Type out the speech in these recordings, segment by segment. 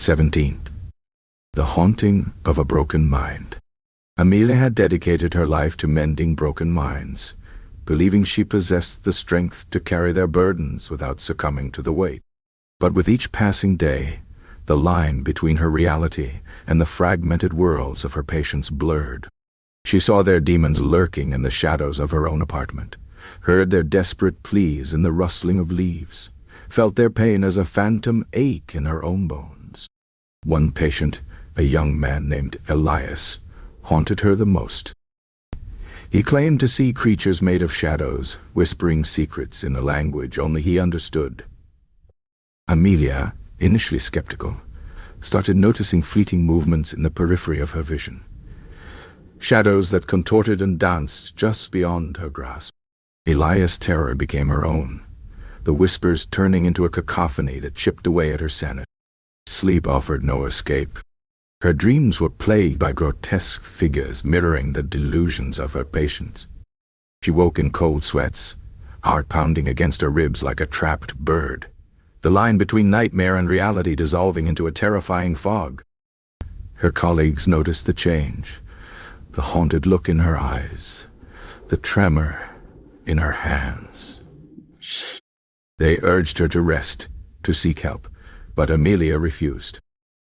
17. The haunting of a broken mind. Amelia had dedicated her life to mending broken minds, believing she possessed the strength to carry their burdens without succumbing to the weight. But with each passing day, the line between her reality and the fragmented worlds of her patients blurred. She saw their demons lurking in the shadows of her own apartment, heard their desperate pleas in the rustling of leaves, felt their pain as a phantom ache in her own bones. One patient, a young man named Elias, haunted her the most. He claimed to see creatures made of shadows, whispering secrets in a language only he understood. Amelia, initially skeptical, started noticing fleeting movements in the periphery of her vision. Shadows that contorted and danced just beyond her grasp. Elias' terror became her own, the whispers turning into a cacophony that chipped away at her sanity. Sleep offered no escape. Her dreams were plagued by grotesque figures mirroring the delusions of her patients. She woke in cold sweats, heart pounding against her ribs like a trapped bird, the line between nightmare and reality dissolving into a terrifying fog. Her colleagues noticed the change, the haunted look in her eyes, the tremor in her hands. They urged her to rest, to seek help, but Amelia refused.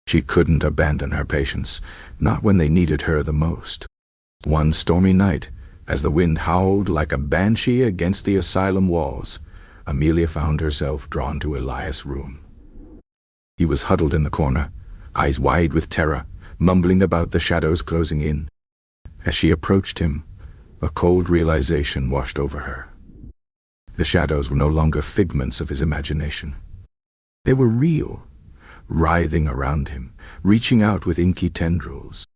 She couldn't abandon her patients, not when they needed her the most. One stormy night, as the wind howled like a banshee against the asylum walls, Amelia found herself drawn to Elias' room. He was huddled in the corner, eyes wide with terror, mumbling about the shadows closing in. As she approached him, a cold realization washed over her. The shadows were no longer figments of his imagination. They were real, writhing around him, reaching out with inky tendrils.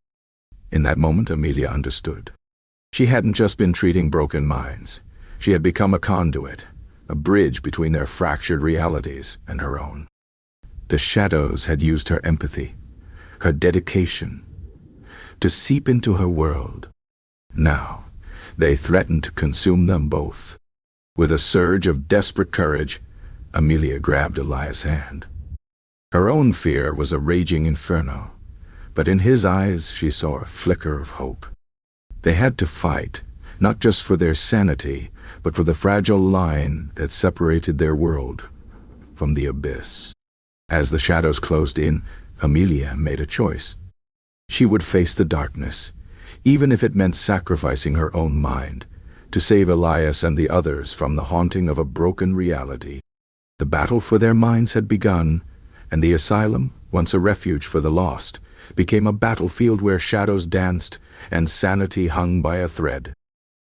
In that moment, Amelia understood. She hadn't just been treating broken minds. She had become a conduit, a bridge between their fractured realities and her own. The shadows had used her empathy, her dedication, to seep into her world. Now, they threatened to consume them both. With a surge of desperate courage, Amelia grabbed Elias' hand. Her own fear was a raging inferno, but in his eyes she saw a flicker of hope. They had to fight, not just for their sanity, but for the fragile line that separated their world from the abyss. As the shadows closed in, Amelia made a choice. She would face the darkness, even if it meant sacrificing her own mind, to save Elias and the others from the haunting of a broken reality. The battle for their minds had begun, and the asylum, once a refuge for the lost, became a battlefield where shadows danced and sanity hung by a thread.